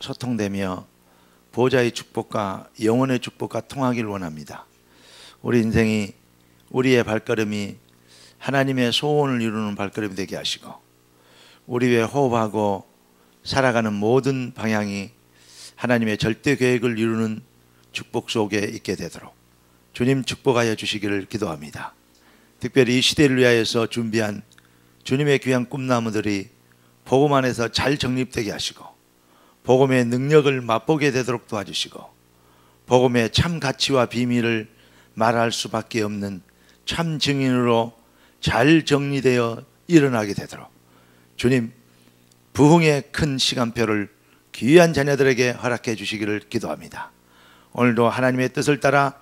소통되며 보좌의 축복과 영혼의 축복과 통하기를 원합니다. 우리 인생이, 우리의 발걸음이 하나님의 소원을 이루는 발걸음이 되게 하시고, 우리 위에 호흡하고 살아가는 모든 방향이 하나님의 절대 계획을 이루는 축복 속에 있게 되도록 주님 축복하여 주시기를 기도합니다. 특별히 이 시대를 위하여서 준비한 주님의 귀한 꿈나무들이 복음 안에서 잘 정립되게 하시고, 복음의 능력을 맛보게 되도록 도와주시고, 복음의 참 가치와 비밀을 말할 수밖에 없는 참 증인으로 잘 정리되어 일어나게 되도록 주님 부흥의 큰 시간표를 귀한 자녀들에게 허락해 주시기를 기도합니다. 오늘도 하나님의 뜻을 따라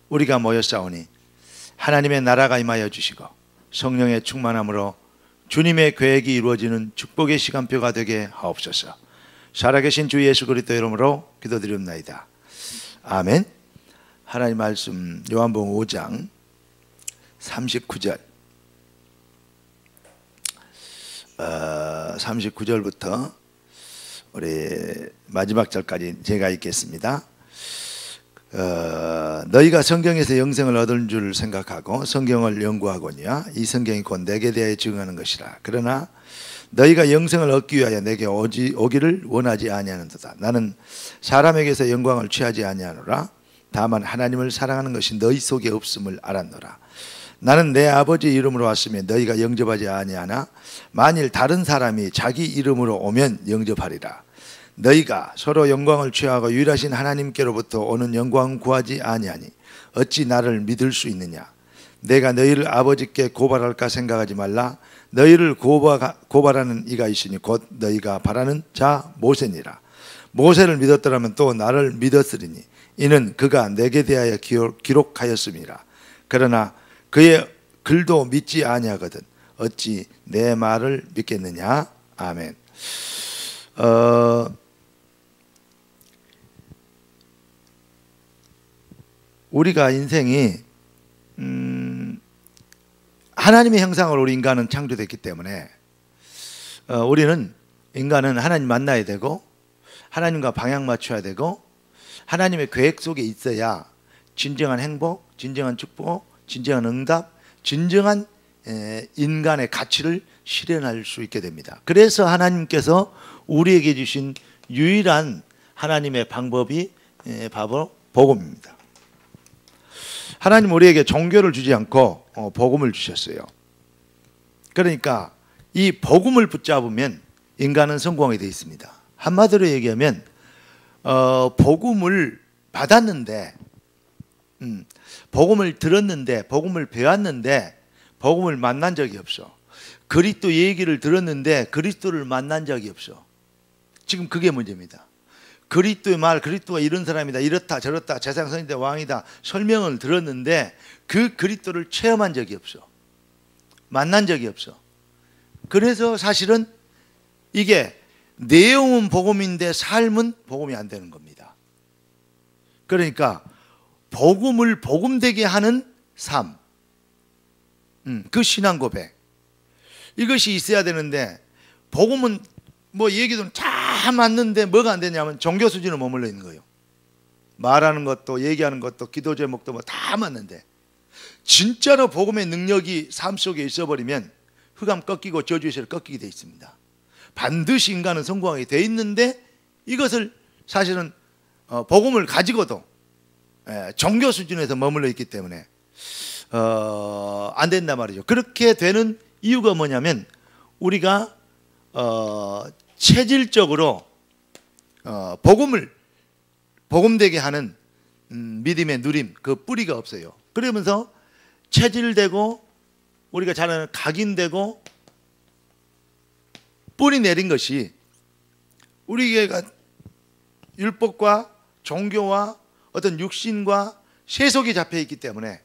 우리가 모였사오니 하나님의 나라가 임하여 주시고 성령의 충만함으로 주님의 계획이 이루어지는 축복의 시간표가 되게 하옵소서. 살아계신 주 예수 그리스도의 이름으로 기도드리옵나이다. 아멘. 하나님 말씀 요한복음 5장 39절 39절부터 우리 마지막 절까지 제가 읽겠습니다. 너희가 성경에서 영생을 얻을 줄 생각하고 성경을 연구하거니와 이 성경이 곧 내게 대하여 증언하는 것이라. 그러나 너희가 영생을 얻기 위하여 내게 오기를 원하지 아니하는도다. 나는 사람에게서 영광을 취하지 아니하노라. 다만 하나님을 사랑하는 것이 너희 속에 없음을 알았노라. 나는 내 아버지 이름으로 왔으면 너희가 영접하지 아니하나 만일 다른 사람이 자기 이름으로 오면 영접하리라. 너희가 서로 영광을 취하고 유일하신 하나님께로부터 오는 영광을 구하지 아니하니 어찌 나를 믿을 수 있느냐. 내가 너희를 아버지께 고발할까 생각하지 말라. 너희를 고발하는 이가 있으니 곧 너희가 바라는 자 모세니라. 모세를 믿었더라면 또 나를 믿었으리니 이는 그가 내게 대하여 기록하였음이라. 그러나 그의 글도 믿지 아니하거든 어찌 내 말을 믿겠느냐. 아멘. 우리가 인생이 하나님의 형상으로 우리 인간은 창조됐기 때문에 인간은 하나님 만나야 되고 하나님과 방향 맞춰야 되고 하나님의 계획 속에 있어야 진정한 행복, 진정한 축복, 진정한 응답, 진정한 인간의 가치를 실현할 수 있게 됩니다. 그래서 하나님께서 우리에게 주신 유일한 하나님의 방법이 바로 복음입니다. 하나님 우리에게 종교를 주지 않고 복음을 주셨어요. 그러니까 이 복음을 붙잡으면 인간은 성공하게 되어 있습니다. 한마디로 얘기하면 복음을 받았는데 복음을 들었는데 복음을 배웠는데 복음을 만난 적이 없어. 그리스도 얘기를 들었는데 그리스도를 만난 적이 없어. 지금 그게 문제입니다. 그리스도의 말, 그리스도가 이런 사람이다, 이렇다 저렇다, 세상 선지자 왕이다 설명을 들었는데 그 그리스도를 체험한 적이 없어. 만난 적이 없어. 그래서 사실은 이게 내용은 복음인데 삶은 복음이 안 되는 겁니다. 그러니까 복음을 복음되게 하는 삶, 그 신앙 고백, 이것이 있어야 되는데 복음은 뭐 얘기도 다 맞는데 뭐가 안 되냐면 종교 수준에 머물러 있는 거예요. 말하는 것도 얘기하는 것도 기도 제목도 뭐 다 맞는데 진짜로 복음의 능력이 삶 속에 있어버리면 흑암 꺾이고 저주의 세력 꺾이게 돼 있습니다. 반드시 인간은 성공하게 돼 있는데 이것을 사실은 복음을 가지고도 종교 수준에서 머물러 있기 때문에 안 된단 말이죠. 그렇게 되는 이유가 뭐냐면 우리가 체질적으로 복음되게 하는 믿음의 누림, 그 뿌리가 없어요. 그러면서 체질되고 우리가 잘 아는 각인되고 뿌리 내린 것이 우리가 율법과 종교와 어떤 육신과 세속에 잡혀 있기 때문에,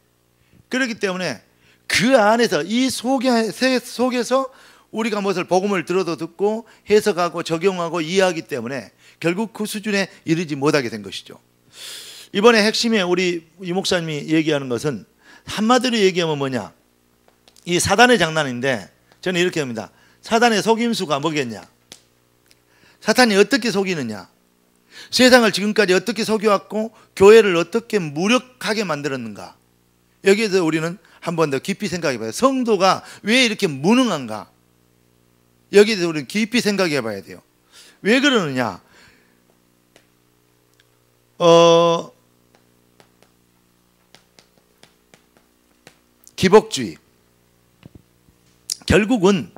그렇기 때문에 그 안에서 이 속에서 우리가 무엇을 복음을 들어도 듣고 해석하고 적용하고 이해하기 때문에 결국 그 수준에 이르지 못하게 된 것이죠. 이번에 핵심에 우리 이 목사님이 얘기하는 것은 한마디로 얘기하면 뭐냐, 이 사단의 장난인데 저는 이렇게 합니다. 사단의 속임수가 뭐겠냐, 사탄이 어떻게 속이느냐, 세상을 지금까지 어떻게 속여왔고 교회를 어떻게 무력하게 만들었는가. 여기에 대해서 우리는 한 번 더 깊이 생각해 봐요. 성도가 왜 이렇게 무능한가. 여기에 대해서 우리는 깊이 생각해 봐야 돼요. 왜 그러느냐. 기복주의. 결국은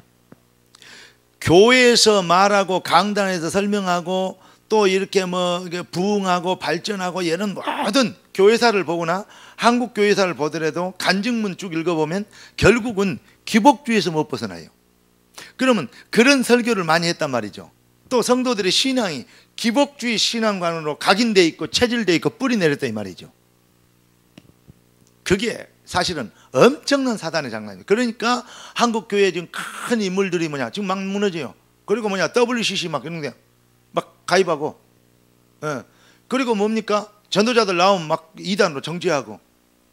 교회에서 말하고 강단에서 설명하고 또 이렇게 뭐 부흥하고 발전하고 이런 모든 교회사를 보거나 한국 교회사를 보더라도 간증문 쭉 읽어보면 결국은 기복주의에서 못 벗어나요. 그러면 그런 설교를 많이 했단 말이죠. 또 성도들의 신앙이 기복주의 신앙관으로 각인되어 있고 체질되어 있고 뿌리 내렸다 이 말이죠. 그게 사실은 엄청난 사단의 장난이에요. 그러니까 한국 교회에 지금 큰 인물들이 뭐냐 지금 막 무너져요. 그리고 뭐냐 WCC 막 이런데 막 가입하고, 예. 그리고 뭡니까 전도자들 나오면 막 이단으로 정죄하고.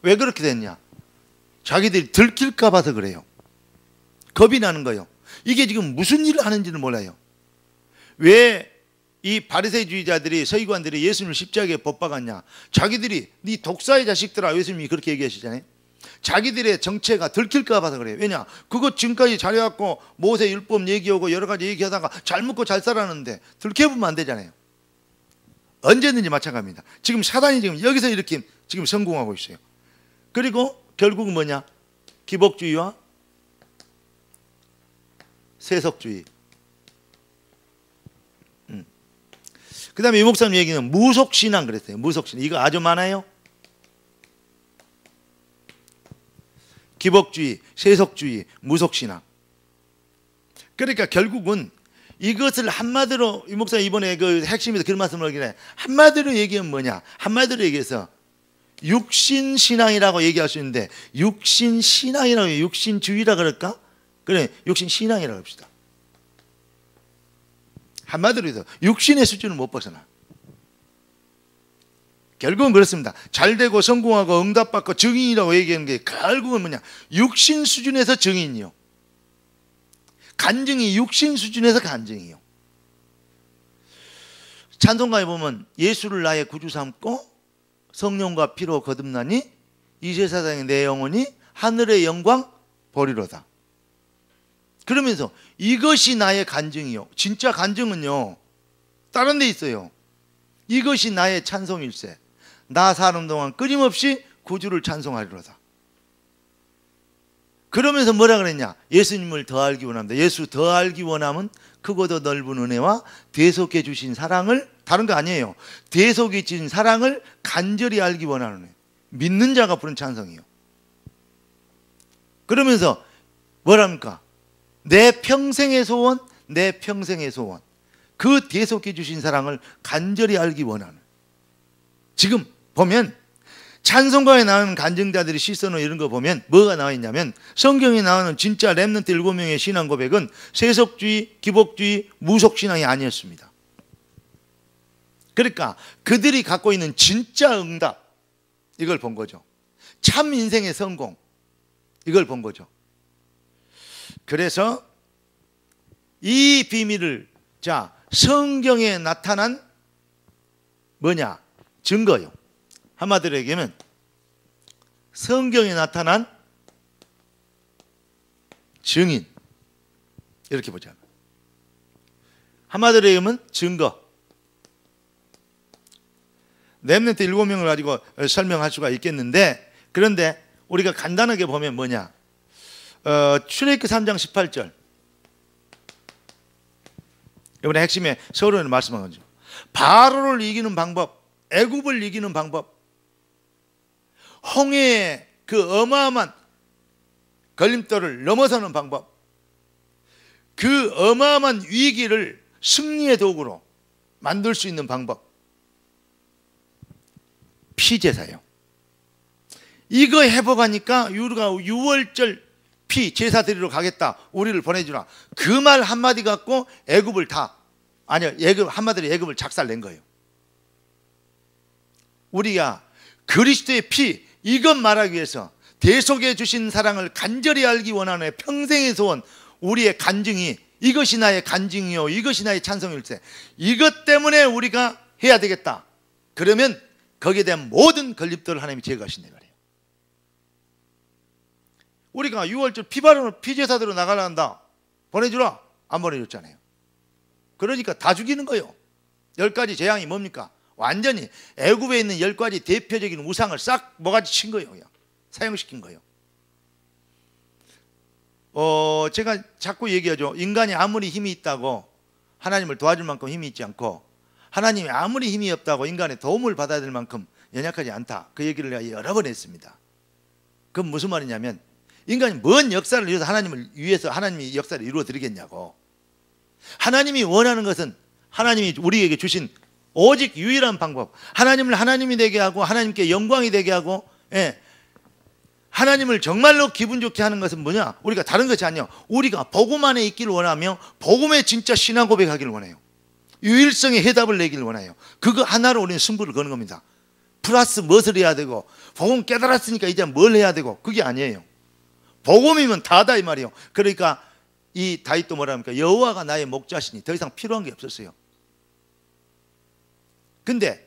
왜 그렇게 됐냐? 자기들이 들킬까 봐서 그래요. 겁이 나는 거예요. 이게 지금 무슨 일을 하는지는 몰라요. 왜 이 바리새주의자들이 서기관들이 예수님을 십자가에 못 박았냐? 자기들이 네 독사의 자식들아, 예수님이 그렇게 얘기하시잖아요. 자기들의 정체가 들킬까 봐서 그래요. 왜냐? 그거 지금까지 잘해갖고 모세 율법 얘기하고 여러 가지 얘기하다가 잘 먹고 잘 살았는데 들켜보면 안 되잖아요. 언제든지 마찬가지입니다. 지금 사단이 지금 여기서 이렇게 지금 성공하고 있어요. 그리고 결국은 뭐냐? 기복주의와 세속주의. 그 다음에 이 목사님 얘기는 무속신앙 그랬어요. 무속신앙. 이거 아주 많아요. 기복주의, 세속주의, 무속신앙. 그러니까 결국은 이것을 한마디로 이 목사님 이번에 그 핵심에서 그런 말씀을 하긴 해. 한마디로 얘기하면 뭐냐? 한마디로 얘기해서 육신신앙이라고 얘기할 수 있는데 육신신앙이라고 육신주의라 그럴까? 그래, 육신신앙이라고 합시다. 한마디로 해서 육신의 수준을 못 벗어나. 결국은 그렇습니다. 잘되고 성공하고 응답받고 증인이라고 얘기하는 게 결국은 뭐냐? 육신 수준에서 증인이요. 간증이 육신 수준에서 간증이요. 찬송가에 보면 예수를 나의 구주 삼고 성령과 피로 거듭나니 이제 세상에 내 영혼이 하늘의 영광 보리로다. 그러면서 이것이 나의 간증이요. 진짜 간증은요 다른 데 있어요. 이것이 나의 찬송일세. 나 사는 동안 끊임없이 구주를 찬송하리로다. 그러면서 뭐라 그랬냐? 예수님을 더 알기 원합니다. 예수 더 알기 원하면 크고 더 넓은 은혜와 대속해 주신 사랑을, 다른 거 아니에요. 대속해 주신 사랑을 간절히 알기 원하는 애. 믿는 자가 부른 찬송이에요. 그러면서 뭐랍니까? 내 평생의 소원, 내 평생의 소원. 그 대속해 주신 사랑을 간절히 알기 원하는. 지금 보면 찬송가에 나오는 간증자들이 시선을 이런 거 보면 뭐가 나와 있냐면 성경에 나오는 진짜 렘넌트 7명의 신앙 고백은 세속주의, 기복주의, 무속신앙이 아니었습니다. 그러니까 그들이 갖고 있는 진짜 응답, 이걸 본 거죠. 참 인생의 성공, 이걸 본 거죠. 그래서 이 비밀을, 자, 성경에 나타난 뭐냐? 증거요. 한마디로 얘기하면 성경에 나타난 증인, 이렇게 보자. 한마디로 얘기하면 증거. 렘넌트 7명을 가지고 설명할 수가 있겠는데, 그런데 우리가 간단하게 보면 뭐냐? 출애굽기 3장 18절. 이번에 핵심에 서론을 말씀한 거죠. 바로를 이기는 방법, 애굽을 이기는 방법, 홍해의 그 어마어마한 걸림돌을 넘어서는 방법, 그 어마어마한 위기를 승리의 도구로 만들 수 있는 방법, 피제사예요. 이거 해보가니까 우리가 6월절 피 제사 드리러 가겠다, 우리를 보내주라, 그 말 한마디 갖고 애굽을 다, 아니요, 애굽 한마디로 애굽을 작살낸 거예요. 우리가 그리스도의 피, 이것 말하기 위해서 대속해 주신 사랑을 간절히 알기 원하는 평생의 소원, 우리의 간증이 이것이 나의 간증이요, 이것이 나의 찬송일세. 이것 때문에 우리가 해야 되겠다. 그러면 거기에 대한 모든 건립들을 하나님이 제거하신다 말이에요. 우리가 6월절 피제사대로 나가려 한다. 보내주라. 안 보내줬잖아요. 그러니까 다 죽이는 거예요. 10가지 재앙이 뭡니까? 완전히 애굽에 있는 10가지 대표적인 우상을 싹 모가지 친 거예요. 그냥 사용시킨 거예요. 제가 자꾸 얘기하죠. 인간이 아무리 힘이 있다고 하나님을 도와줄 만큼 힘이 있지 않고, 하나님이 아무리 힘이 없다고 인간의 도움을 받아야 될 만큼 연약하지 않다. 그 얘기를 내가 여러 번 했습니다. 그건 무슨 말이냐면, 인간이 뭔 역사를 위해서 하나님이 역사를 이루어 드리겠냐고. 하나님이 원하는 것은 하나님이 우리에게 주신 오직 유일한 방법, 하나님을 하나님이 되게 하고 하나님께 영광이 되게 하고, 하나님을 정말로 기분 좋게 하는 것은 뭐냐? 우리가 다른 것이 아니에요. 우리가 복음 안에 있기를 원하며 복음의 진짜 신앙 고백하기를 원해요. 유일성의 해답을 내기를 원해요. 그거 하나로 우리는 승부를 거는 겁니다. 플러스 무엇을 해야 되고, 복음 깨달았으니까 이제 뭘 해야 되고, 그게 아니에요. 복음이면 다다 이 말이에요. 그러니까 이 다윗도 뭐라 합니까? 여호와가 나의 목자시니 더 이상 필요한 게 없었어요. 근데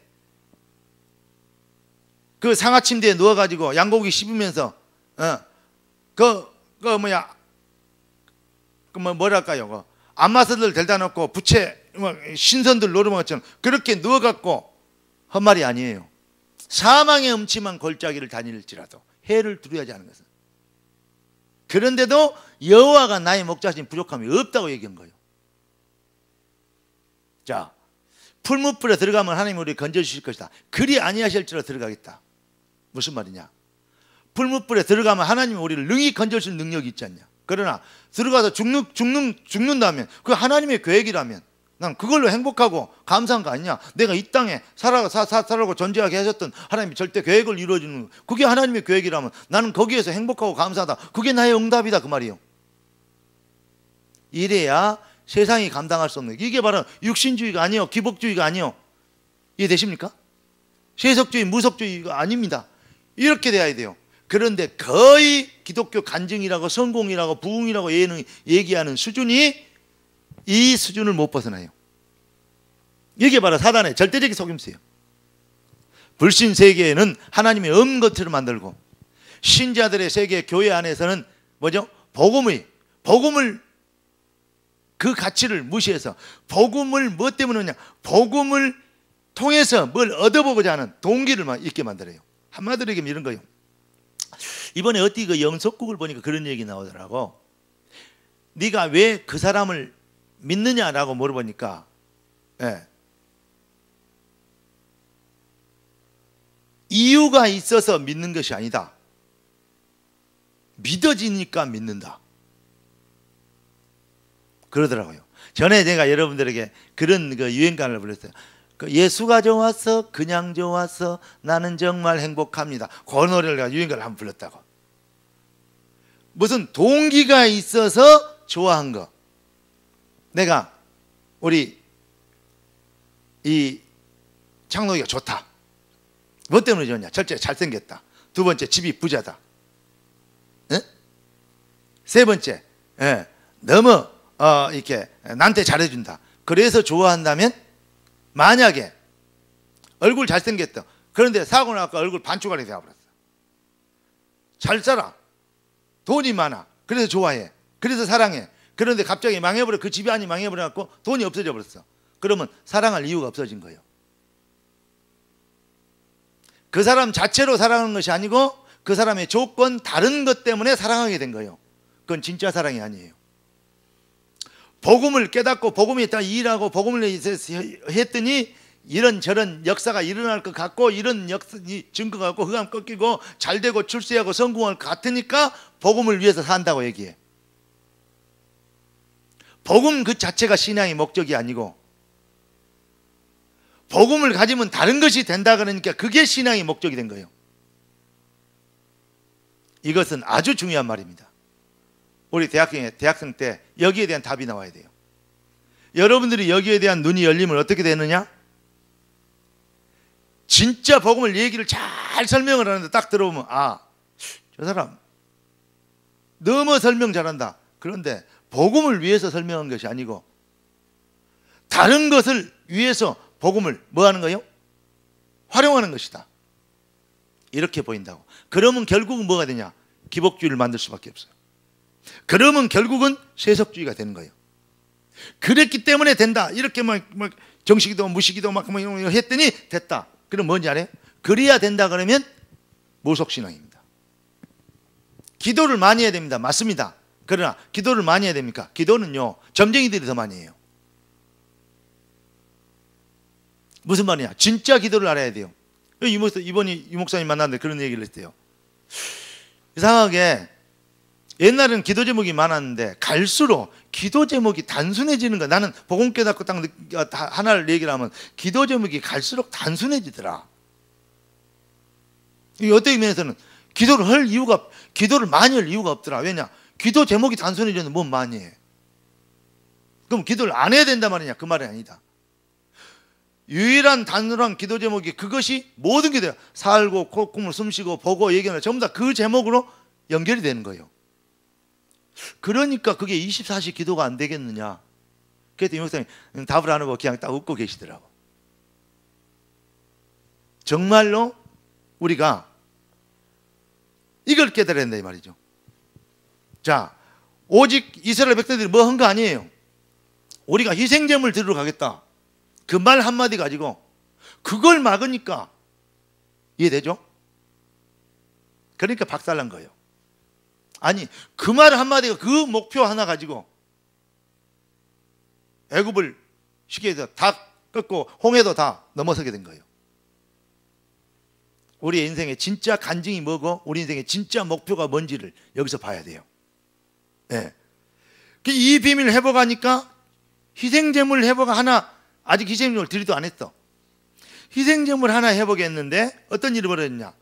그 상하 침대에 누워가지고 양고기 씹으면서 뭐랄까요? 안마사들 데려다 놓고 부채 신선들 노름한 것처럼 그렇게 누워갖고 한 말이 아니에요. 사망의 음침한 골짜기를 다닐지라도 해를 두려워하지 않은 것은. 그런데도 여호와가 나의 목자시니 부족함이 없다고 얘기한 거예요. 자, 풀무불에 들어가면 하나님이 우리를 건져주실 것이다. 그리 아니하실지라 들어가겠다. 무슨 말이냐? 풀무불에 들어가면 하나님이 우리를 능히 건져주실 능력이 있지 않냐? 그러나 들어가서 죽는다면, 그 하나님의 계획이라면 난 그걸로 행복하고 감사한 거 아니냐? 내가 이 땅에 살아가고 존재하게 하셨던 하나님이 절대 계획을 이루어주는, 그게 하나님의 계획이라면 나는 거기에서 행복하고 감사하다. 그게 나의 응답이다 그 말이에요. 이래야 세상이 감당할 수 없는, 이게 바로 육신주의가 아니에요. 기복주의가 아니에요. 이해되십니까? 세속주의, 무속주의가 아닙니다. 이렇게 돼야 돼요. 그런데 거의 기독교 간증이라고 성공이라고 부흥이라고 얘기하는 수준이 이 수준을 못 벗어나요. 이게 바로 사단의 절대적인 속임수예요. 불신 세계에는 하나님의 없는 것처럼 만들고, 신자들의 세계 교회 안에서는 뭐죠? 복음을 그 가치를 무시해서 복음을 뭐 때문에 하냐? 복음을 통해서 뭘 얻어보고자 하는 동기를 있게 만들어요. 한마디로 얘기하면 이런 거예요. 이번에 어디 그 영속국을 보니까 그런 얘기 나오더라고. 네가 왜 그 사람을 믿느냐라고 물어보니까, 이유가 있어서 믿는 것이 아니다. 믿어지니까 믿는다. 그러더라고요. 전에 제가 여러분들에게 그런 그 유행가를 불렀어요. 예수가 좋았어, 그냥 좋았어, 나는 정말 행복합니다. 그 노래를 내가 유행가를 한번 불렀다고. 무슨 동기가 있어서 좋아한 거. 내가 우리 이 창록이가 좋다. 뭐 때문에 좋냐? 첫째 잘생겼다. 두 번째 집이 부자다. 세 번째 너무 이렇게 나한테 잘해준다. 그래서 좋아한다면, 만약에 얼굴 잘생겼다. 그런데 사고 나니까 얼굴 반쪽알이 되어버렸어. 잘 살아. 돈이 많아. 그래서 좋아해. 그래서 사랑해. 그런데 갑자기 망해버려. 그 집안이 망해버려갖고 돈이 없어져 버렸어. 그러면 사랑할 이유가 없어진 거예요. 그 사람 자체로 사랑하는 것이 아니고 그 사람의 조건, 다른 것 때문에 사랑하게 된 거예요. 그건 진짜 사랑이 아니에요. 복음을 깨닫고 복음에 딱 일하고 복음을 했더니 이런저런 역사가 일어날 것 같고, 이런 증거가 같고, 흑암 꺾이고 잘되고 출세하고 성공할 것 같으니까 복음을 위해서 산다고 얘기해. 복음 그 자체가 신앙의 목적이 아니고, 복음을 가지면 다른 것이 된다 그러니까 그게 신앙의 목적이 된 거예요. 이것은 아주 중요한 말입니다. 우리 대학생 때 여기에 대한 답이 나와야 돼요. 여러분들이 여기에 대한 눈이 열리면 어떻게 되느냐? 진짜 복음을 얘기를 잘 설명을 하는데 딱 들어보면, 아, 저 사람 너무 설명 잘한다. 그런데 복음을 위해서 설명한 것이 아니고 다른 것을 위해서 복음을 뭐 하는 거예요? 활용하는 것이다. 이렇게 보인다고. 그러면 결국은 뭐가 되냐? 기복주의를 만들 수밖에 없어요. 그러면 결국은 세속주의가 되는 거예요. 그랬기 때문에 된다. 이렇게 막 정식기도 무식기도 막 했더니 됐다. 그럼 뭔지 알아요? 그래야 된다 그러면 모속신앙입니다. 기도를 많이 해야 됩니다. 맞습니다. 그러나 기도를 많이 해야 됩니까? 기도는요, 점쟁이들이 더 많이 해요. 무슨 말이냐? 진짜 기도를 알아야 돼요. 이번에 유 목사님 만났는데 그런 얘기를 했대요. 이상하게 옛날에는 기도 제목이 많았는데 갈수록 기도 제목이 단순해지는 거야. 나는 복음 깨닫고 딱 하나를 얘기를 하면 기도 제목이 갈수록 단순해지더라. 이게 어떤 면에서는 기도를 많이 할 이유가 없더라. 왜냐? 기도 제목이 단순해지는데 뭔 많이 해? 그럼 기도를 안 해야 된단 말이냐? 그 말이 아니다. 유일한 단순한 기도 제목이 그것이 모든 기도야. 살고 콧구멍 숨쉬고 보고 얘기하는 전부 다 그 제목으로 연결이 되는 거예요. 그러니까 그게 24시 기도가 안 되겠느냐. 그랬더니 목사님 답을 안 하고 그냥 딱 웃고 계시더라고. 정말로 우리가 이걸 깨달아야 된다 이 말이죠. 자, 오직 이스라엘 백성들이 뭐 한 거 아니에요. 우리가 희생제물 드리러 가겠다. 그 말 한마디 가지고 그걸 막으니까 이해되죠? 그러니까 박살난 거예요. 아니, 그 말 한마디가 그 목표 하나 가지고 애굽을 쉽게 해서 다 꺾고 홍해도 다 넘어서게 된 거예요. 우리 인생의 진짜 간증이 뭐고 우리 인생의 진짜 목표가 뭔지를 여기서 봐야 돼요. 네. 이 비밀을 회복하니까 희생제물 회복 하나, 아직 희생제물 드리도 안 했어. 희생제물 하나 회복했는데 어떤 일이 벌어졌냐?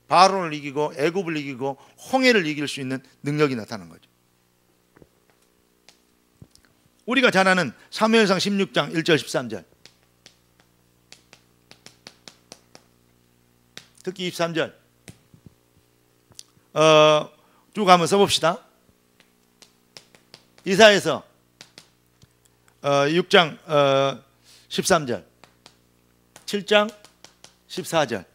바로를 이기고 애굽을 이기고 홍해를 이길 수 있는 능력이 나타난 거죠. 우리가 잘 아는 사무엘상 16장 1절 13절, 특히 23절 쭉 한번 써봅시다. 이사야서 6장 13절, 7장 14절.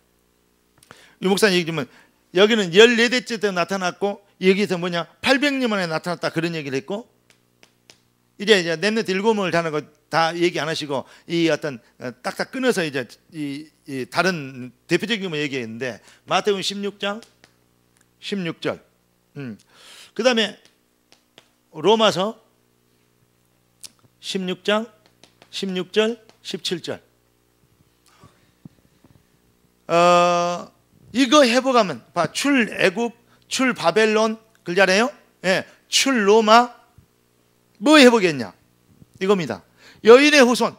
유 목사님 얘기 좀, 여기는 14대째 때 나타났고 여기서 뭐냐 800년 만에 나타났다 그런 얘기를 했고, 이제 렘넌트 7명을 다 얘기 안 하시고 이 어떤 딱딱 끊어서 이제 이 다른 대표적인 것만 얘기했는데, 마태복음 16장 16절, 그 다음에 로마서 16장 16절 17절. 이거 회복하면 출애굽, 출바벨론, 그 잘해요? 예, 출로마, 뭐 회복했냐? 이겁니다. 여인의 후손,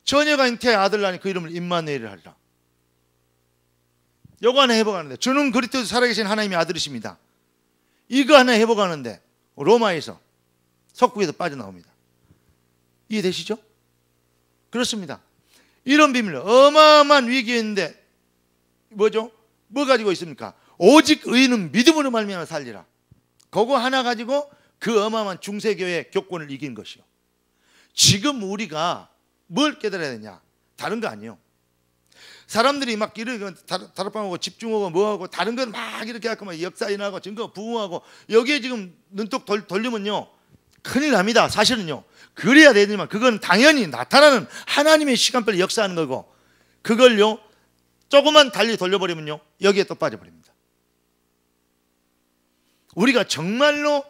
처녀가 잉태의 아들 낳으니 그 이름을 임마누엘이라 하리라. 요거 하나 회복하는데, 주는 그리스도 살아계신 하나님의 아들이십니다. 이거 하나 회복하는데 로마에서 석국에서 빠져나옵니다. 이해되시죠? 그렇습니다. 이런 비밀, 어마어마한 위기였는데 뭐죠? 뭐 가지고 있습니까? 오직 의인은 믿음으로 말미암아 살리라. 그거 하나 가지고 그 어마어마한 중세교회의 교권을 이긴 것이요. 지금 우리가 뭘 깨달아야 되냐? 다른 거 아니에요. 사람들이 막 이렇게 다락방하고 집중하고 뭐하고 다른 건 막 이렇게 하고 막 역사인하고 증거 부흥하고 여기에 지금 눈독 돌리면요 큰일 납니다. 사실은요. 그래야 되지만 그건 당연히 나타나는 하나님의 시간별로 역사하는 거고, 그걸요 조금만 달리 돌려버리면요 여기에 또 빠져버립니다. 우리가 정말로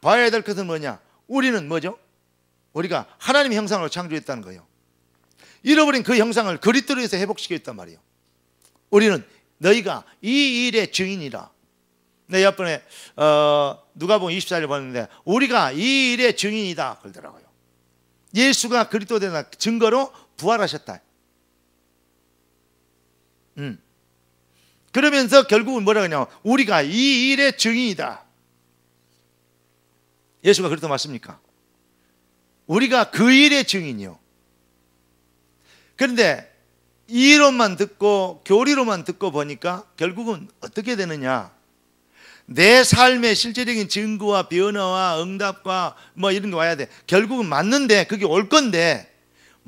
봐야 될 것은 뭐냐? 우리는 뭐죠? 우리가 하나님의 형상으로 창조했다는 거예요. 잃어버린 그 형상을 그리스도로 해서 회복시켰단 말이에요. 우리는 너희가 이 일의 증인이라. 내 옆번에 누가복음 24절 봤는데 우리가 이 일의 증인이다 그러더라고요. 예수가 그리스도 된 증거로 부활하셨다. 그러면서 결국은 뭐라 그러냐? 우리가 이 일의 증인이다. 예수가 그리스도 맞습니까? 우리가 그 일의 증인이요. 그런데 이론만 듣고 교리로만 듣고 보니까 결국은 어떻게 되느냐? 내 삶의 실제적인 증거와 변화와 응답과 뭐 이런 게 와야 돼. 결국은 맞는데 그게 올 건데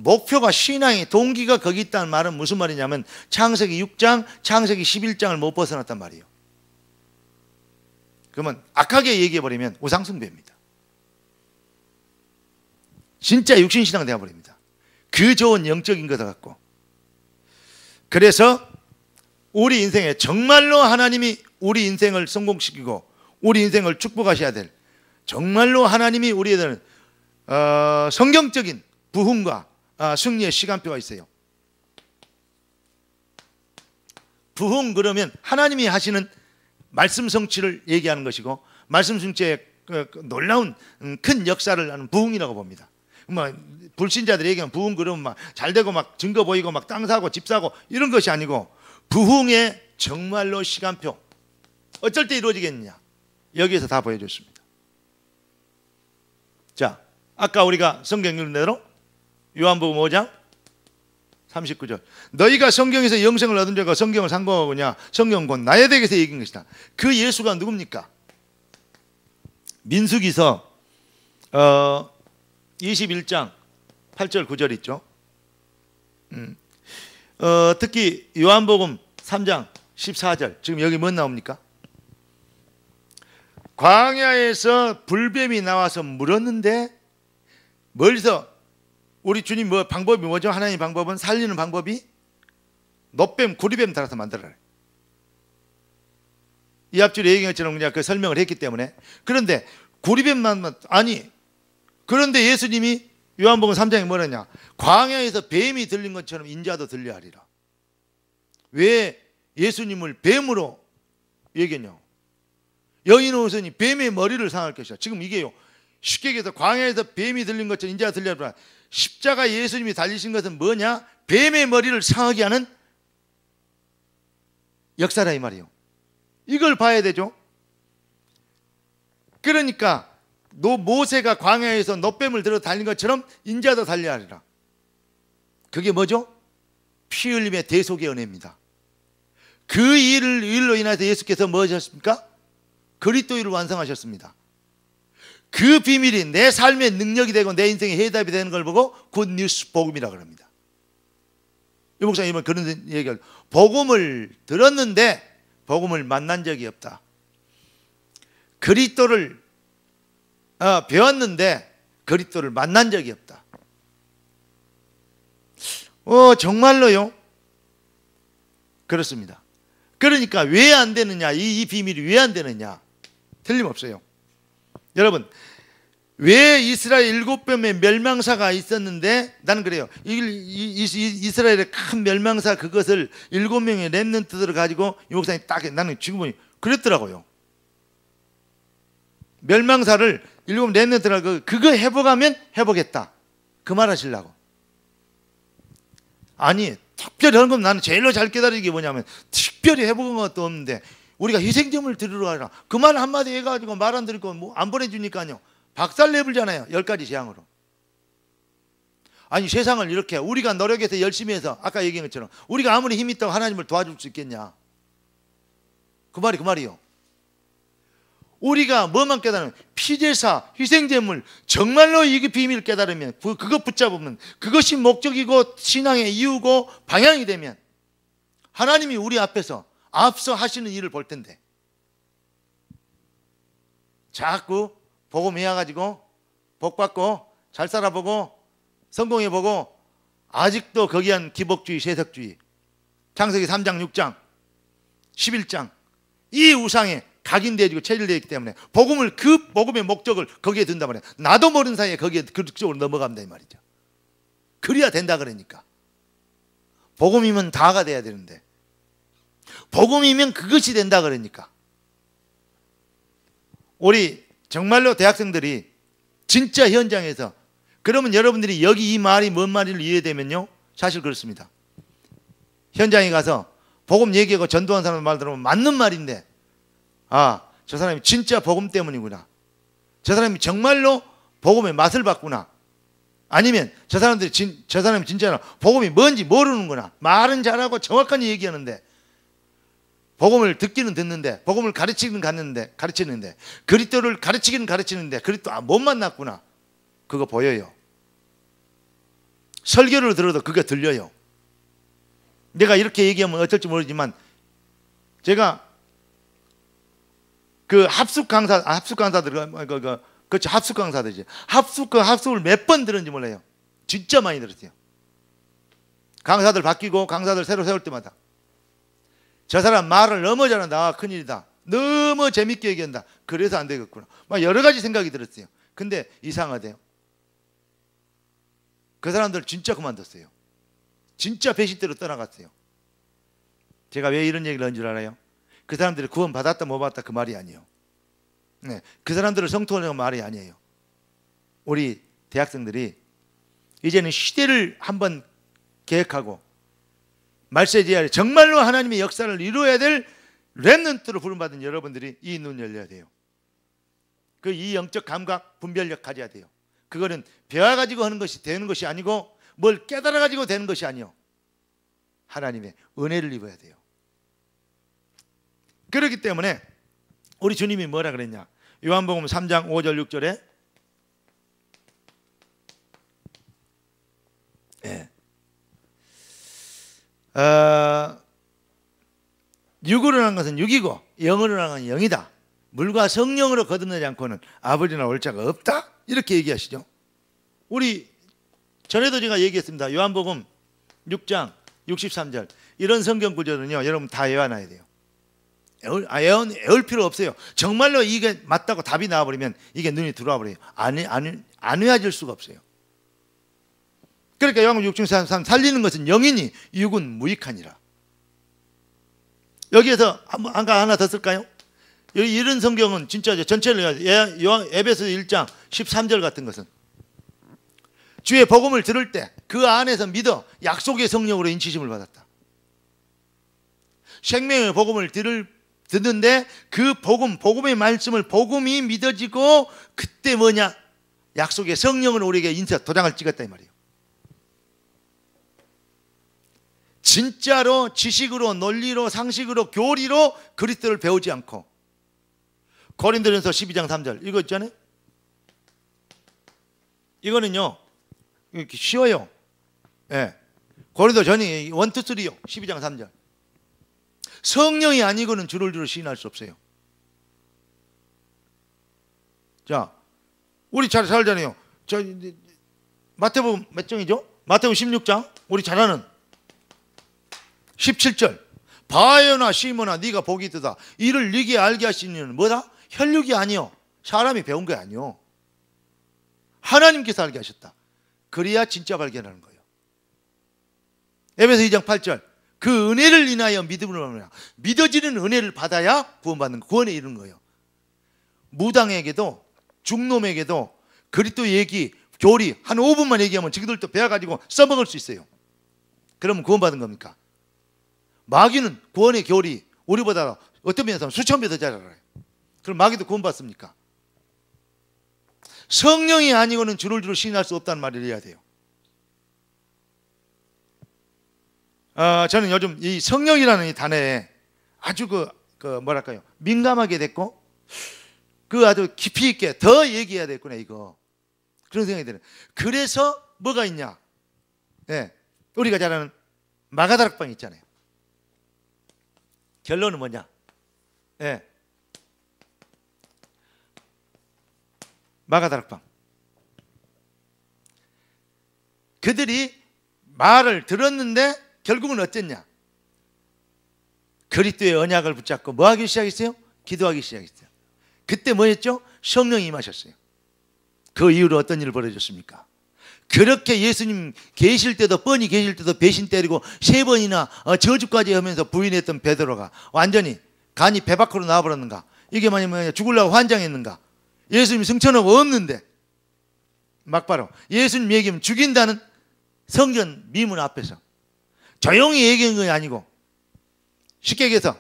목표가 신앙의 동기가 거기 있다는 말은 무슨 말이냐면 창세기 6장, 창세기 11장을 못 벗어났단 말이에요. 그러면 악하게 얘기해버리면 우상숭배입니다. 진짜 육신신앙 되어버립니다. 그 좋은 영적인 것을 갖고. 그래서 우리 인생에 정말로 하나님이 우리 인생을 성공시키고 우리 인생을 축복하셔야 될, 정말로 하나님이 우리에게는 성경적인 부흥과 승리의 시간표가 있어요. 부흥 그러면 하나님이 하시는 말씀 성취를 얘기하는 것이고, 말씀 성취의 놀라운 큰 역사를 하는 부흥이라고 봅니다. 뭐 불신자들이 얘기하면 부흥 그러면 막 잘 되고 막 증거 보이고 막 땅 사고 집 사고 이런 것이 아니고, 부흥의 정말로 시간표, 어쩔 때 이루어지겠느냐, 여기에서 다 보여줬습니다. 자, 아까 우리가 성경 읽은 대로 요한복음 5장 39절, 너희가 성경에서 영생을 얻은 자가 성경을 상고하느냐, 성경은 곧 나에 대해서 얘기한 것이다. 그 예수가 누굽니까? 민수기서 21장 8절 9절 있죠. 특히 요한복음 3장 14절, 지금 여기 뭐 나옵니까? 광야에서 불뱀이 나와서 물었는데, 멀리서 우리 주님 뭐 방법이 뭐죠? 하나님 방법은, 살리는 방법이 놋뱀, 구리뱀 달아서 만들어라. 이 앞줄에 얘기한 것처럼 그냥 그 설명을 했기 때문에. 그런데 구리뱀만, 아니, 그런데 예수님이 요한복음 3장에 뭐라냐, 광야에서 뱀이 들린 것처럼 인자도 들려 하리라. 왜 예수님을 뱀으로 얘기했냐고. 여인 옷은 뱀의 머리를 상할 것이다. 지금 이게요, 쉽게 얘기해서 광야에서 뱀이 들린 것처럼 인자가 들려 하리라. 십자가 예수님이 달리신 것은 뭐냐? 뱀의 머리를 상하게 하는 역사라 이 말이에요. 이걸 봐야 되죠. 그러니까 모세가 광야에서 놋뱀을 들어 달린 것처럼 인자도 달려야 하리라. 그게 뭐죠? 피 흘림의 대속의 은혜입니다. 그 일로 인해서 예수께서 뭐 하셨습니까? 그리스도를 완성하셨습니다. 그 비밀이 내 삶의 능력이 되고 내 인생의 해답이 되는 걸 보고 굿뉴스 복음이라고 합니다. 이 목사님은 그런 얘기를, 복음을 들었는데 복음을 만난 적이 없다. 그리스도를 배웠는데 그리스도를 만난 적이 없다. 정말로요? 그렇습니다. 그러니까 왜 안 되느냐, 이 비밀이 왜 안 되느냐? 틀림없어요. 여러분, 왜 이스라엘 7뱀의 멸망사가 있었는데, 나는 그래요, 이스라엘의 큰 멸망사, 그것을 7명의 렘넌트들을 가지고 이 목사님 딱, 나는 지금 보니 그랬더라고요. 멸망사를 7 렘넌트라고, 그거 회복하면 회복했다, 그 말 하시려고. 아니, 특별히 하는 건, 나는 제일로 잘 깨달은 게 뭐냐면, 특별히 회복한 것도 없는데 우리가 희생점을 드리러 가라, 그 말 한마디 해가지고 말 안 들고 뭐 안 보내주니까요, 박살 내불잖아요. 10가지 재앙으로. 아니, 세상을 이렇게 우리가 노력해서 열심히 해서, 아까 얘기한 것처럼 우리가 아무리 힘이 있다고 하나님을 도와줄 수 있겠냐, 그 말이요. 우리가 뭐만 깨달으면, 피제사, 희생제물, 정말로 이 비밀을 깨달으면, 그것 붙잡으면, 그것이 목적이고 신앙의 이유고 방향이 되면 하나님이 우리 앞에서 앞서 하시는 일을 볼 텐데, 자꾸 복음해가지고 복받고 잘 살아보고 성공해보고, 아직도 거기한 기복주의, 세속주의, 창세기 3장 6장 11장 이 우상에 각인되어지고 체질되어 있기 때문에 복음을, 그 복음의 목적을 거기에 둔단 말이야. 나도 모르는 사이에 거기에 그쪽으로 넘어간다 이 말이죠. 그래야 된다. 그러니까 복음이면 다가 돼야 되는데, 복음이면 그것이 된다. 그러니까 우리 정말로 대학생들이 진짜 현장에서, 그러면 여러분들이 여기 이 말이 뭔 말인지 이해되면요, 사실 그렇습니다. 현장에 가서 복음 얘기하고 전도한 사람 말 들으면 맞는 말인데, 저 사람이 진짜 복음 때문이구나, 저 사람이 정말로 복음의 맛을 봤구나, 아니면 저 사람이 진짜로 복음이 뭔지 모르는구나, 말은 잘하고 정확하게 얘기하는데 복음을 듣기는 듣는데, 복음을 가르치기는 가르치는데, 그리스도를 가르치기는 가르치는데 그리스도 못 만났구나, 그거 보여요. 설교를 들어도 그게 들려요. 내가 이렇게 얘기하면 어떨지 모르지만 제가 그 합숙 강사들 그렇죠, 합숙 강사들이지. 합숙을 몇 번 들었는지 몰라요. 진짜 많이 들었어요. 강사들 바뀌고 강사들 새로 세울 때마다 저 사람 말을 너무 잘한다. 큰일이다. 너무 재밌게 얘기한다. 그래서 안 되겠구나. 막 여러 가지 생각이 들었어요. 근데 이상하대요. 그 사람들 진짜 그만뒀어요. 진짜 배신대로 떠나갔어요. 제가 왜 이런 얘기를 한 줄 알아요? 그 사람들이 구원 받았다 못 받았다 그 말이 아니에요. 네, 그 사람들을 성토하는 말이 아니에요. 우리 대학생들이 이제는 시대를 한번 계획하고 말세지하에 정말로 하나님의 역사를 이루어야 될 렘넌트로 부름받은 여러분들이 이 눈 열려야 돼요. 그 이 영적 감각 분별력 가져야 돼요. 그거는 배워가지고 하는 것이 되는 것이 아니고 뭘 깨달아가지고 되는 것이 아니요, 하나님의 은혜를 입어야 돼요. 그렇기 때문에 우리 주님이 뭐라 그랬냐? 요한복음 3장 5절 6절에 육으로 난 것은 육이고 영으로 난 것은 영이다. 물과 성령으로 거듭나지 않고는 아버지나 올 자가 없다. 이렇게 얘기하시죠. 우리 전에도 제가 얘기했습니다. 요한복음 6장 63절 이런 성경 구절은요, 여러분 다 외워놔야 돼요. 애울 필요 없어요. 정말로 이게 맞다고 답이 나와버리면 이게 눈이 들어와 버려요. 안 외워질 수가 없어요. 그러니까 요한복음 6장 63 살리는 것은 영이니 육은 무익하니라. 여기에서 하나 더 쓸까요? 이런 성경은 진짜 전체를 에베소 1장 13절 같은 것은 주의 복음을 들을 때 그 안에서 믿어 약속의 성령으로 인치심을 받았다. 생명의 복음을 듣는데 그 복음의 말씀을 복음이 믿어지고 그때 뭐냐? 약속의 성령을 우리에게 도장을 찍었다 이 말이에요. 진짜로 지식으로 논리로 상식으로 교리로 그리스도를 배우지 않고 고린도전서 12장 3절 이거 있잖아요. 이거는요 이렇게 쉬워요. 예. 고린도 전이 1, 2, 3요. 12장 3절. 성령이 아니고는 주를 시인할 수 없어요. 자, 우리 잘 알잖아요. 마태복음 몇 장이죠? 마태복음 16장 우리 잘 아는 17절 바요나 시모나 네가 복이 있도다. 이를 네게 알게 하시는 이는 뭐다? 혈육이 아니요, 사람이 배운 게 아니요, 하나님께서 알게 하셨다. 그래야 진짜 발견하는 거예요. 에베소 2장 8절 그 은혜를 인하여 믿음으로 말미암아 믿어지는 은혜를 받아야 구원받는 구원에 이르는 거예요. 무당에게도 중놈에게도 그리스도 얘기 교리 한 5분만 얘기하면 지그들도 배워가지고 써먹을 수 있어요. 그러면 구원받은 겁니까? 마귀는 구원의 교리 우리보다 어떤 면에서 수천 배 더 잘 알아요. 그럼 마귀도 구원받습니까? 성령이 아니고는 주를 시인할 수 없다는 말을 해야 돼요. 저는 요즘 이 성령이라는 이 단어에 아주 뭐랄까요, 민감하게 됐고 아주 깊이 있게 더 얘기해야 되겠구나 이거, 그런 생각이 드는. 그래서 뭐가 있냐? 네, 우리가 잘 아는 마가다락방 있잖아요. 결론은 뭐냐? 네. 마가다락방. 그들이 말을 들었는데 결국은 어땠냐? 그리스도의 언약을 붙잡고 뭐 하기 시작했어요? 기도하기 시작했어요. 그때 뭐 했죠? 성령이 임하셨어요. 그 이후로 어떤 일이 벌어졌습니까? 그렇게 예수님 계실 때도 뻔히 계실 때도 배신 때리고 3번이나 저주까지 하면서 부인했던 베드로가 완전히 간이 배 밖으로 나와버렸는가? 이게 뭐냐면 죽으려고 환장했는가? 예수님 승천하고 없는데 막바로 예수님 얘기하면 죽인다는 성전 미문 앞에서 조용히 얘기한 건 아니고 쉽게 얘기해서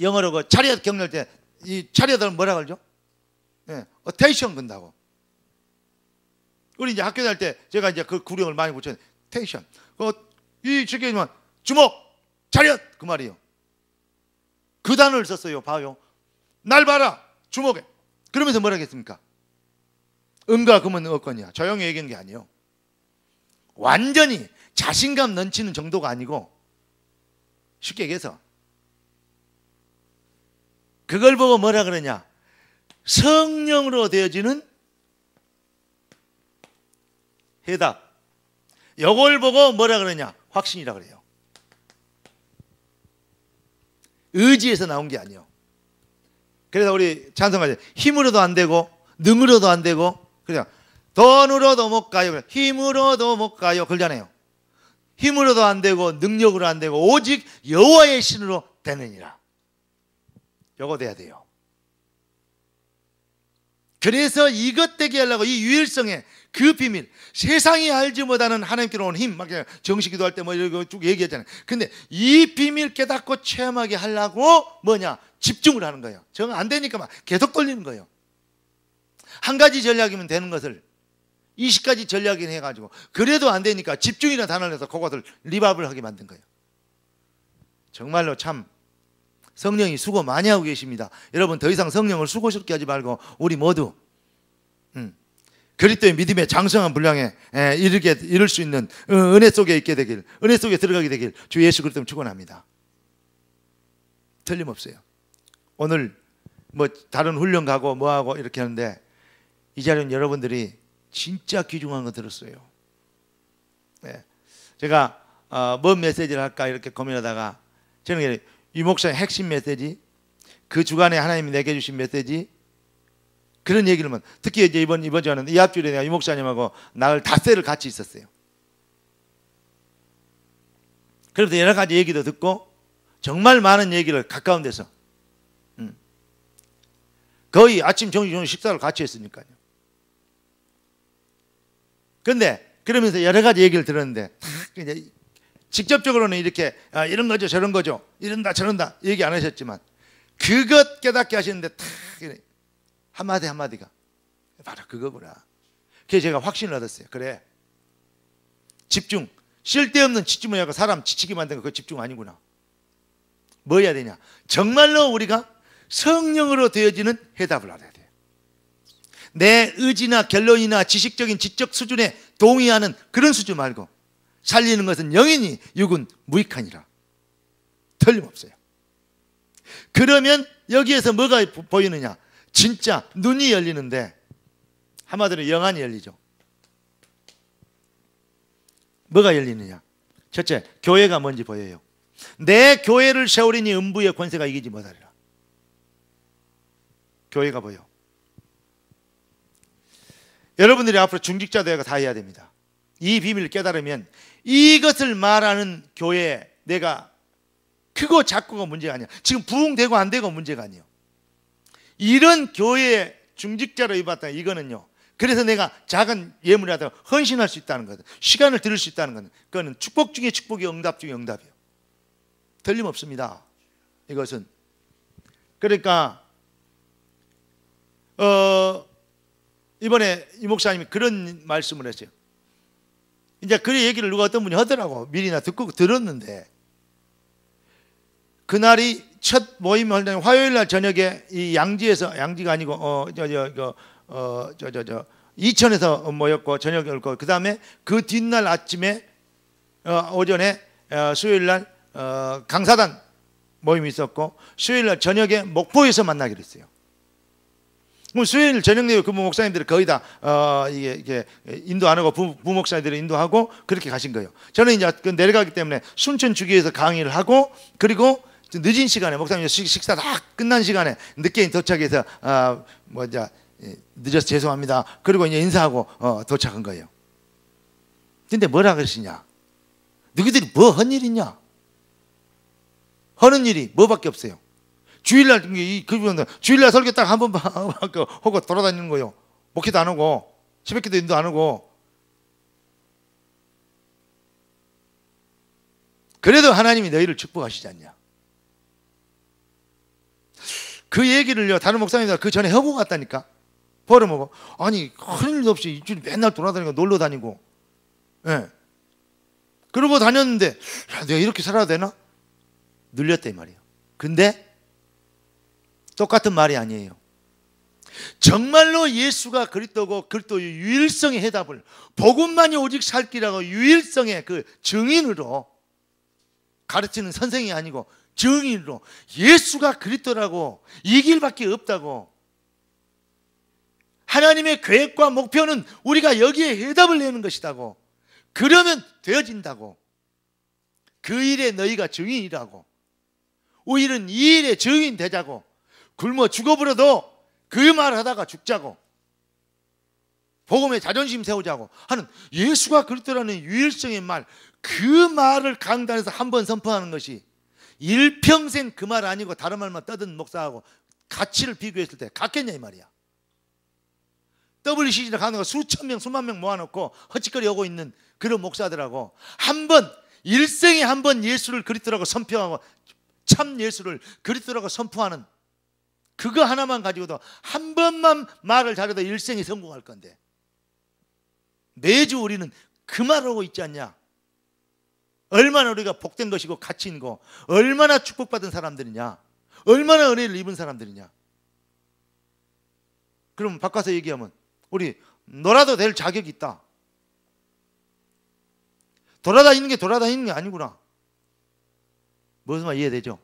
영어로 차리엇 경렬 때 이 차리엇은 뭐라 그러죠? 어테이션 건다고. 우리 이제 학교 다닐 때 제가 이제 그 구령을 많이 붙였는데 테이션. 이 쉽게 얘기하면 주목 차리엇 그 말이에요. 그 단어를 썼어요. 봐요. 날 봐라 주목해. 그러면서 뭐라 했습니까? 은과 금은 얻거니와. 조용히 얘기한 게 아니에요. 완전히 자신감 넘치는 정도가 아니고, 쉽게 얘기해서 그걸 보고 뭐라 그러냐, 성령으로 되어지는 해답. 이걸 보고 뭐라 그러냐, 확신이라 그래요. 의지에서 나온 게 아니에요. 그래서 우리 찬송가죠. 힘으로도 안 되고 능으로도 안 되고 그냥 돈으로도 못 가요, 힘으로도 못 가요 그러잖아요. 힘으로도 안 되고 능력으로 안 되고 오직 여호와의 신으로 되느니라. 요거 돼야 돼요. 그래서 이것 되게 하려고 이 유일성의 그 비밀, 세상이 알지 못하는 하나님께로 온 힘, 막 정식 기도할 때 뭐 이러고 쭉 얘기했잖아요. 근데 이 비밀 깨닫고 체험하게 하려고 뭐냐, 집중을 하는 거예요. 정 안 되니까 막 계속 돌리는 거예요. 한 가지 전략이면 되는 것을 20가지 전략을 해가지고 그래도 안 되니까 집중이라는 단어를 해서 그것을 리밥을 하게 만든 거예요. 정말로 참 성령이 수고 많이 하고 계십니다. 여러분 더 이상 성령을 수고스럽게 하지 말고 우리 모두 그리스도의 믿음의 장성한 분량에 이를 수 있는 은혜 속에 있게 되길, 은혜 속에 들어가게 되길 주 예수 그리스도 축원합니다. 틀림없어요. 오늘 뭐 다른 훈련 가고 뭐하고 이렇게 하는데 이 자리는 여러분들이 진짜 귀중한 거 들었어요. 네. 제가 뭔 메시지를 할까 이렇게 고민하다가 저는 이 목사의 핵심 메시지, 그 주간에 하나님이 내게 주신 메시지, 그런 얘기를 특히 이제 이번 주에는 이 앞줄에 내가 이 목사님하고 나흘 닷새를 같이 있었어요. 그래서 여러 가지 얘기도 듣고 정말 많은 얘기를 가까운 데서 거의 아침 점심 저녁 식사를 같이 했으니까요. 그런데 그러면서 여러 가지 얘기를 들었는데 이제 직접적으로는 이렇게 이런 거죠 저런 거죠 이런다 저런다 얘기 안 하셨지만 그것 깨닫게 하시는데 탁 한마디 한마디가 바로 그거구나. 그래서 제가 확신을 얻었어요. 그래, 집중, 쓸데없는 집중을 하고 사람 지치게 만드는 거 그거 집중 아니구나. 뭐 해야 되냐, 정말로 우리가 성령으로 되어지는 해답을 알아야 돼요. 내 의지나 결론이나 지식적인 지적 수준에 동의하는 그런 수준 말고 살리는 것은 영이니 육은 무익하니라. 틀림없어요. 그러면 여기에서 뭐가 보이느냐, 진짜 눈이 열리는데 한마디로 영안이 열리죠. 뭐가 열리느냐, 첫째 교회가 뭔지 보여요. 내 교회를 세우리니 음부의 권세가 이기지 못하리라. 교회가 보여. 여러분들이 앞으로 중직자 대회가 다 해야 됩니다. 이 비밀을 깨달으면 이것을 말하는 교회에 내가 크고 작고가 문제가 아니야. 지금 부흥되고 안 되고 문제가 아니에요. 이런 교회에 중직자로 입었다, 이거는요, 그래서 내가 작은 예물이 하다가 헌신할 수 있다는 거다, 시간을 들일 수 있다는 거는 그거는 축복 중에 축복이, 응답 중에 응답이에요. 틀림없습니다. 이것은. 그러니까 이번에 이 목사님이 그런 말씀을 했어요. 이제 그 얘기를 누가 어떤 분이 하더라고. 미리나 듣고 들었는데 그날이 첫 모임을 하는 화요일 날 저녁에 이 양지에서, 양지가 아니고 이천에서 모였고 저녁에 올고, 그 다음에 그 뒷날 아침에 오전에 수요일 날 강사단 모임이 있었고, 수요일 날 저녁에 목포에서 만나기로 했어요. 그럼 수요일 저녁 내에 그 목사님들이 거의 다 이게 인도 안 하고 부목사님들이 인도하고 그렇게 가신 거예요. 저는 이제 내려가기 때문에 순천 주교에서 강의를 하고, 그리고 늦은 시간에 목사님 식사 다 끝난 시간에 늦게 도착해서 늦어서 죄송합니다. 그리고 이제 인사하고 도착한 거예요. 근데 뭐라 그러시냐? 너희들이 뭐 한 일 있냐? 하는 일이 뭐밖에 없어요. 주일날 주일날 설교 딱 한 번 하고 돌아다니는 거예요. 목회도 안 하고 새벽기도 인도 안 하고. 그래도 하나님이 너희를 축복하시지 않냐? 그 얘기를요, 다른 목사님들 그 전에 하고 갔다니까. 벌어먹어. 아니 큰 일도 없이 일주일 맨날 돌아다니고 놀러 다니고, 예. 그러고 다녔는데 야, 내가 이렇게 살아야 되나? 눌렸다 이 말이에요. 근데 똑같은 말이 아니에요. 정말로 예수가 그리스도고 그리스도의 유일성의 해답을, 복음만이 오직 살 길이라고 유일성의 그 증인으로 가르치는 선생이 아니고 증인으로 예수가 그리스도라고, 이 길밖에 없다고, 하나님의 계획과 목표는 우리가 여기에 해답을 내는 것이다고, 그러면 되어진다고, 그 일에 너희가 증인이라고, 우리는 이 일에 증인 되자고, 굶어 죽어버려도 그 말을 하다가 죽자고, 복음에 자존심 세우자고 하는 예수가 그리스도라는 유일성의 말, 그 말을 강단에서 한 번 선포하는 것이 일평생 그 말 아니고 다른 말만 떠든 목사하고 가치를 비교했을 때 같겠냐 이 말이야. WCC나 가는 거 수천 명 수만 명 모아놓고 헛짓거리 하고 있는 그런 목사들하고 한 번, 일생에 한 번 예수를 그리스도라고 선포하고 참 예수를 그리스도라고 선포하는 그거 하나만 가지고도 한 번만 말을 잘해도 일생에 성공할 건데, 매주 우리는 그 말을 하고 있지 않냐. 얼마나 우리가 복된 것이고 가치 있는 거, 얼마나 축복받은 사람들이냐, 얼마나 은혜를 입은 사람들이냐. 그럼 바꿔서 얘기하면 우리 놀아도 될 자격이 있다. 돌아다니는 게 돌아다니는 게 아니구나. 무슨 말 이해되죠?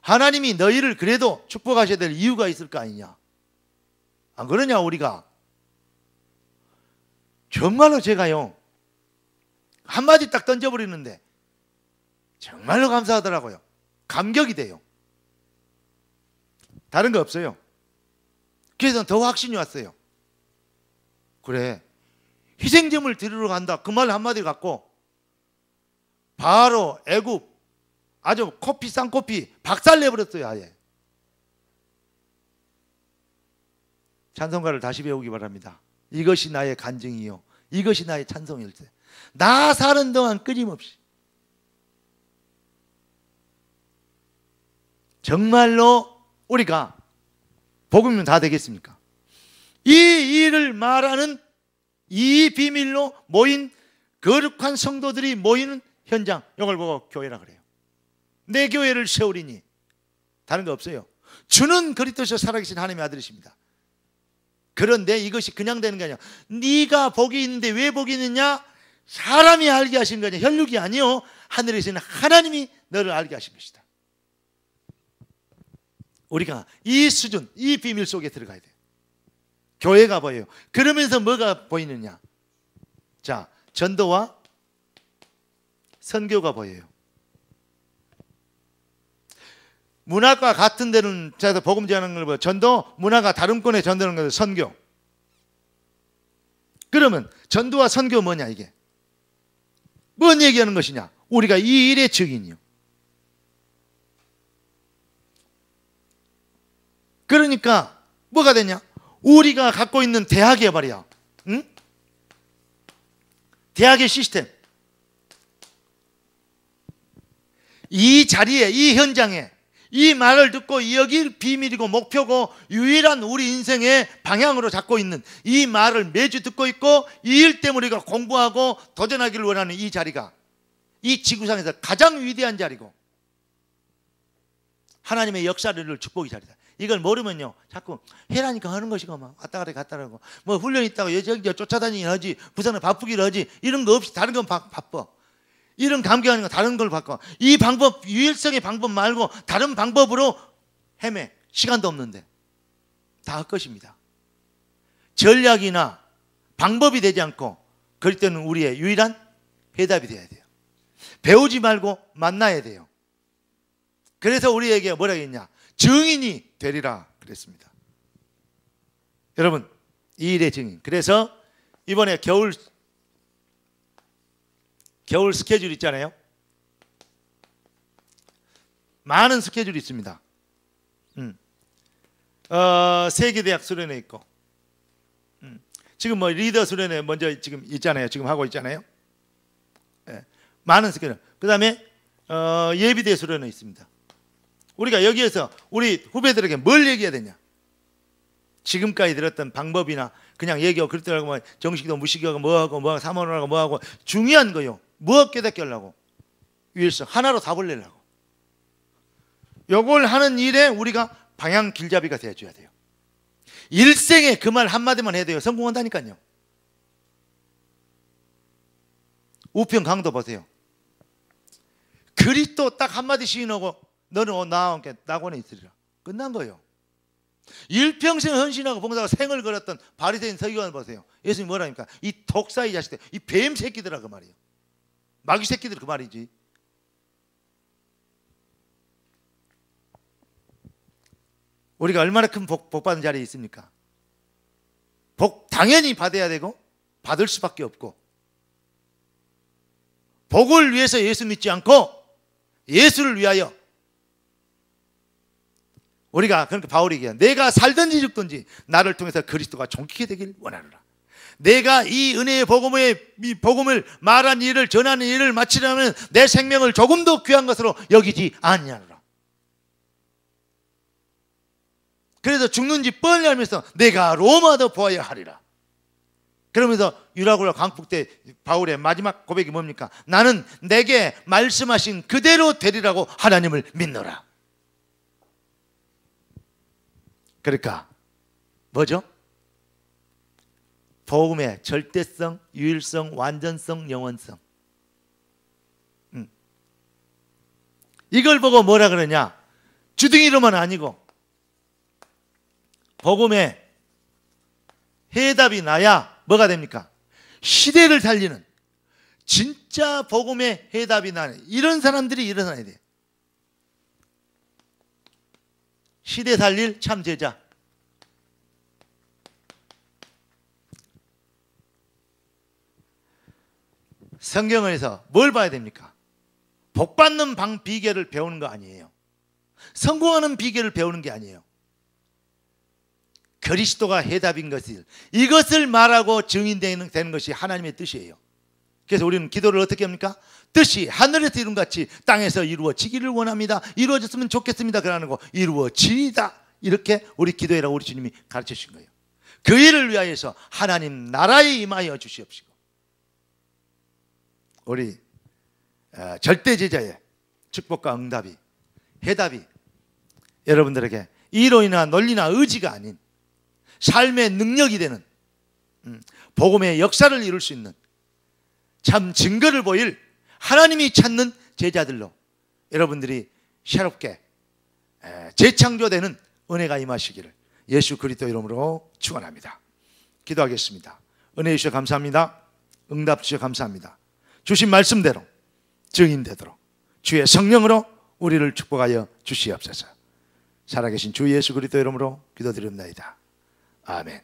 하나님이 너희를 그래도 축복하셔야 될 이유가 있을 거 아니냐. 안 그러냐 우리가. 정말로 제가요 한마디 딱 던져버리는데 정말로 감사하더라고요. 감격이 돼요. 다른 거 없어요. 그래서 더 확신이 왔어요. 그래, 희생제물 드리러 간다 그 말 한마디 갖고 바로 애굽 아주 코피 쌍코피 박살내버렸어요. 아예. 찬송가를 다시 배우기 바랍니다. 이것이 나의 간증이요 이것이 나의 찬송일세. 나 사는 동안 끊임없이 정말로 우리가 복음이면 다 되겠습니까? 이 일을 말하는 이 비밀로 모인 거룩한 성도들이 모이는 현장, 이걸 보고 교회라 그래요. 내 교회를 세우리니. 다른 거 없어요. 주는 그리스도시요 살아계신 하나님의 아들이십니다. 그런데 이것이 그냥 되는 게 아니야. 네가 복이 있는데 왜 복이 있느냐? 사람이 알게 하신 거냐. 혈육이 아니요, 하늘에 있는 하나님이 너를 알게 하신 것이다. 우리가 이 수준, 이 비밀 속에 들어가야 돼요. 교회가 보여요. 그러면서 뭐가 보이느냐? 자, 전도와 선교가 보여요. 문화가 같은 데는 제가 복음 전하는 걸 보여. 전도, 문화가 다른 권에 전도하는 것은 선교. 그러면 전도와 선교 뭐냐 이게? 뭔 얘기하는 것이냐? 우리가 이 일의 증인이요. 그러니까 뭐가 되냐? 우리가 갖고 있는 대학의 말이야. 응? 대학의 시스템. 이 자리에, 이 현장에 이 말을 듣고 여기 비밀이고 목표고 유일한 우리 인생의 방향으로 잡고 있는 이 말을 매주 듣고 있고 이 일 때문에 우리가 공부하고 도전하기를 원하는 이 자리가 이 지구상에서 가장 위대한 자리고 하나님의 역사를 축복의 자리다. 이걸 모르면요 자꾸 해라니까 하는 것이고 막 왔다 갔다 갔다 하고 뭐 훈련 있다고 여기 쫓아다니긴 하지 부산에 바쁘기를 하지 이런 거 없이 다른 건 바빠. 이런 감격하는 거 다른 걸 바꿔. 이 방법, 유일성의 방법 말고 다른 방법으로 헤매. 시간도 없는데 다 할 것입니다. 전략이나 방법이 되지 않고 그럴 때는 우리의 유일한 해답이 되어야 돼요. 배우지 말고 만나야 돼요. 그래서 우리에게 뭐라 했냐? 증인이 되리라 그랬습니다. 여러분, 이 일의 증인. 그래서 이번에 겨울 스케줄 있잖아요. 많은 스케줄이 있습니다. 세계대학 수련회 있고 지금 뭐 리더 수련회 먼저 지금 있잖아요. 지금 하고 있잖아요. 네. 많은 스케줄. 그 다음에 예비대 수련회 있습니다. 우리가 여기에서 우리 후배들에게 뭘 얘기해야 되냐? 지금까지 들었던 방법이나 그냥 얘기하고 그랬더라고 뭐 정식도 무식하고 뭐하고 사모하고 뭐하고 중요한 거요. 뭐 깨닫게 하려고? 유일성 하나로 답을 내려고. 요걸 하는 일에 우리가 방향 길잡이가 되어줘야 돼요. 일생에 그 말 한마디만 해도 성공한다니까요. 우편 강도 보세요. 그리스도 딱 한마디 시인하고 너는 나와 함께 낙원에 있으리라. 끝난 거예요. 일평생 헌신하고 봉사하고 생을 걸었던 바리새인 서기관을 보세요. 예수님이 뭐라니까? 이 독사의 자식들, 이 뱀 새끼들아 그 말이에요. 마귀 새끼들 그 말이지. 우리가 얼마나 큰 복 받은 자리에 있습니까? 복 당연히 받아야 되고 받을 수밖에 없고, 복을 위해서 예수 믿지 않고 예수를 위하여, 우리가 그러니까 바울이 얘기해요. 내가 살든지 죽든지 나를 통해서 그리스도가 존귀케 되길 원하노라. 내가 이 은혜의 복음을 말한 일을, 전하는 일을 마치려면 내 생명을 조금도 귀한 것으로 여기지 아니하노라. 그래서 죽는지 뻔히 알면서 내가 로마도 보아야 하리라. 그러면서 유라굴라 광풍 때 바울의 마지막 고백이 뭡니까? 나는 내게 말씀하신 그대로 되리라고 하나님을 믿노라. 그러니까 뭐죠? 복음의 절대성, 유일성, 완전성, 영원성. 이걸 보고 뭐라 그러냐? 주둥이로만 아니고 복음의 해답이 나야 뭐가 됩니까? 시대를 살리는, 진짜 복음의 해답이 나는 이런 사람들이 일어나야 돼요. 시대 살릴 참 제자. 성경에서 뭘 봐야 됩니까? 복 받는 비결을 배우는 거 아니에요. 성공하는 비결을 배우는 게 아니에요. 그리스도가 해답인 것을, 이것을 말하고 증인되는 것이 하나님의 뜻이에요. 그래서 우리는 기도를 어떻게 합니까? 뜻이 하늘에서 이룬 같이 땅에서 이루어지기를 원합니다. 이루어졌으면 좋겠습니다. 그러는 거 이루어지리다. 이렇게 우리 기도해라고 우리 주님이 가르쳐 주신 거예요. 그 일을 위하여서 하나님 나라에 임하여 주시옵시고, 우리 절대 제자의 축복과 응답이, 해답이 여러분들에게 이론이나 논리나 의지가 아닌 삶의 능력이 되는, 복음의 역사를 이룰 수 있는 참 증거를 보일 하나님이 찾는 제자들로 여러분들이 새롭게 재창조되는 은혜가 임하시기를 예수 그리스도 이름으로 축원합니다. 기도하겠습니다. 은혜 주셔서 감사합니다. 응답 주셔서 감사합니다. 주신 말씀대로 증인되도록 주의 성령으로 우리를 축복하여 주시옵소서. 살아계신 주 예수 그리스도 이름으로 기도드립니다. 아멘.